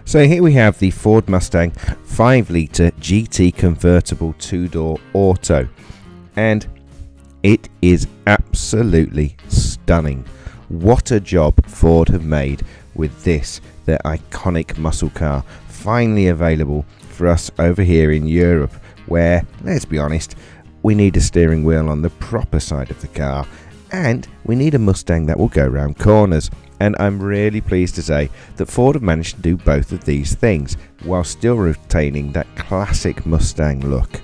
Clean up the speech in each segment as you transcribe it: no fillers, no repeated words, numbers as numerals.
So here we have the Ford Mustang 5-litre GT convertible 2-door auto, and it is absolutely stunning. What a job Ford have made with this, their iconic muscle car, finally available for us over here in Europe, where, let's be honest, we need a steering wheel on the proper side of the car, and we need a Mustang that will go round corners. And I'm really pleased to say that Ford have managed to do both of these things while still retaining that classic Mustang look.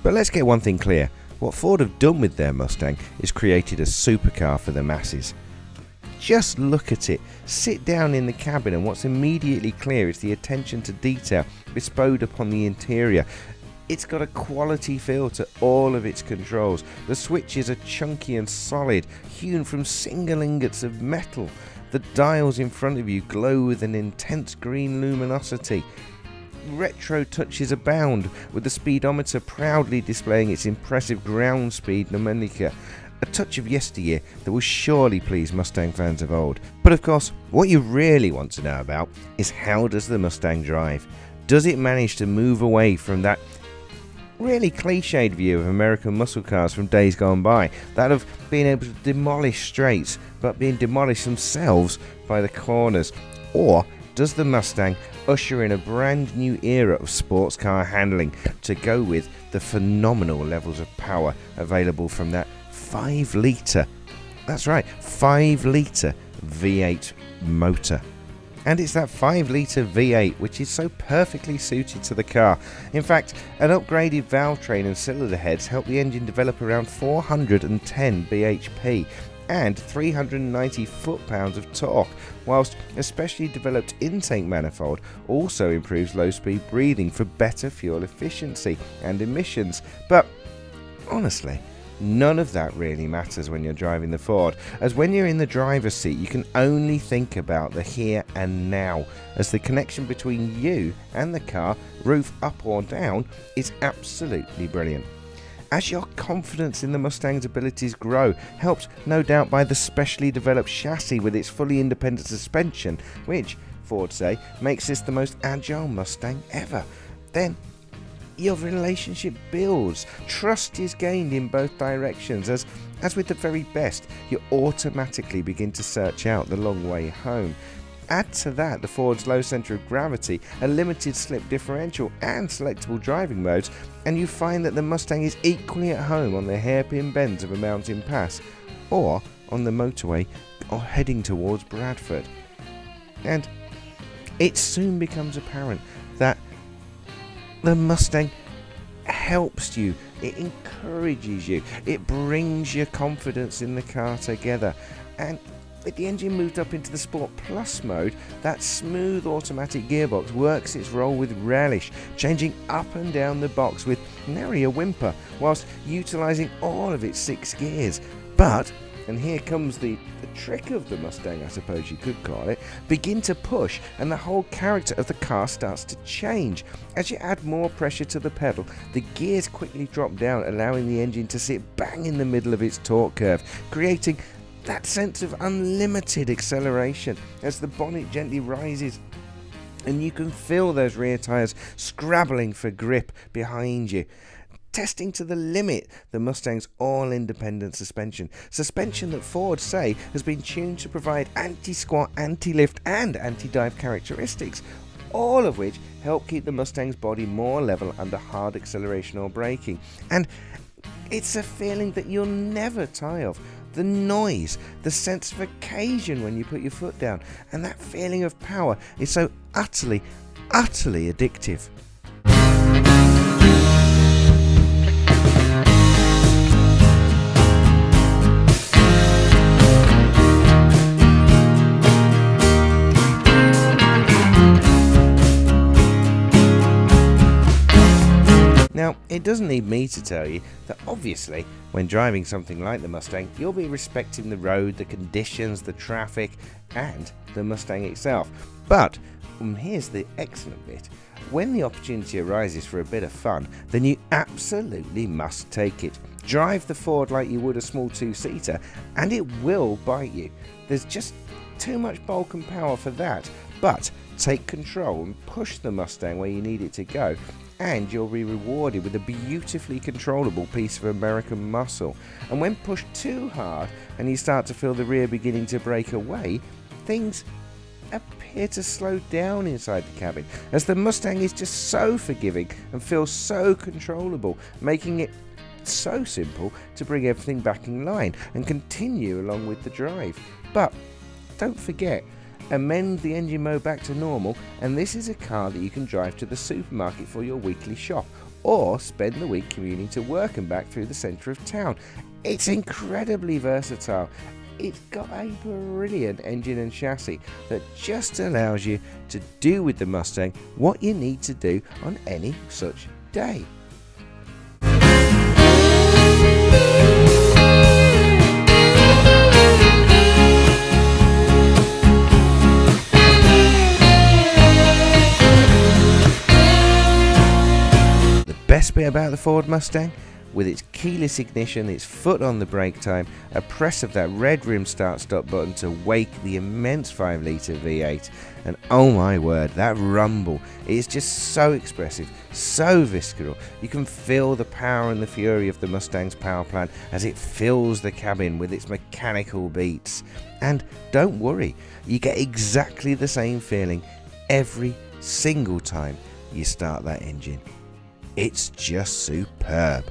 But let's get one thing clear. What Ford have done with their Mustang is created a supercar for the masses. Just look at it. Sit down in the cabin and what's immediately clear is the attention to detail bestowed upon the interior. It's got a quality feel to all of its controls. The switches are chunky and solid, hewn from single ingots of metal. The dials in front of you glow with an intense green luminosity. Retro touches abound, with the speedometer proudly displaying its impressive ground speed nomenclature. A touch of yesteryear that will surely please Mustang fans of old. But of course, what you really want to know about is how does the Mustang drive? Does it manage to move away from that really cliched view of American muscle cars from days gone by, that of being able to demolish straights but being demolished themselves by the corners? Or does the Mustang usher in a brand new era of sports car handling to go with the phenomenal levels of power available from that 5-litre, that's right, 5-litre V8 motor? And it's that 5-litre V8 which is so perfectly suited to the car. In fact, an upgraded valve train and cylinder heads help the engine develop around 410 bhp and 390 foot-pounds of torque, whilst a specially developed intake manifold also improves low-speed breathing for better fuel efficiency and emissions. But honestly, none of that really matters when you're driving the Ford, as when you're in the driver's seat you can only think about the here and now, as the connection between you and the car, roof up or down, is absolutely brilliant. As your confidence in the Mustang's abilities grow, helped no doubt by the specially developed chassis with its fully independent suspension, which, Ford say, makes this the most agile Mustang ever, then your relationship builds. Trust is gained in both directions, as with the very best, you automatically begin to search out the long way home. Add to that the Ford's low centre of gravity, a limited slip differential and selectable driving modes, and you find that the Mustang is equally at home on the hairpin bends of a mountain pass, or on the motorway or heading towards Bradford. And it soon becomes apparent that the Mustang helps you, it encourages you, it brings your confidence in the car together. And with the engine moved up into the Sport Plus mode, that smooth automatic gearbox works its role with relish, changing up and down the box with nary a whimper, whilst utilising all of its 6 gears. But, and here comes the trick of the Mustang, I suppose you could call it, begin to push and the whole character of the car starts to change. As you add more pressure to the pedal, the gears quickly drop down, allowing the engine to sit bang in the middle of its torque curve, creating that sense of unlimited acceleration as the bonnet gently rises and you can feel those rear tyres scrabbling for grip behind you. Testing to the limit the Mustang's all-independent suspension that Ford say has been tuned to provide anti-squat, anti-lift and anti-dive characteristics, all of which help keep the Mustang's body more level under hard acceleration or braking. And it's a feeling that you'll never tire of. The noise, the sense of occasion when you put your foot down, and that feeling of power is so utterly addictive. Now, it doesn't need me to tell you that obviously, when driving something like the Mustang, you'll be respecting the road, the conditions, the traffic, and the Mustang itself. But here's the excellent bit. When the opportunity arises for a bit of fun, then you absolutely must take it. Drive the Ford like you would a small 2-seater, and it will bite you. There's just too much bulk and power for that. But take control and push the Mustang where you need it to go, and you'll be rewarded with a beautifully controllable piece of American muscle. And when pushed too hard and you start to feel the rear beginning to break away, things appear to slow down inside the cabin, as the Mustang is just so forgiving and feels so controllable, making it so simple to bring everything back in line and continue along with the drive. But don't forget, amend the engine mode back to normal, and this is a car that you can drive to the supermarket for your weekly shop, or spend the week commuting to work and back through the centre of town. It's incredibly versatile. It's got a brilliant engine and chassis that just allows you to do with the Mustang what you need to do on any such day. Best bit about the Ford Mustang? With its keyless ignition, its foot on the brake time, a press of that red rim start-stop button to wake the immense 5-litre V8, and oh my word, that rumble is just so expressive, so visceral. You can feel the power and the fury of the Mustang's power plant as it fills the cabin with its mechanical beats. And don't worry, you get exactly the same feeling every single time you start that engine. It's just superb.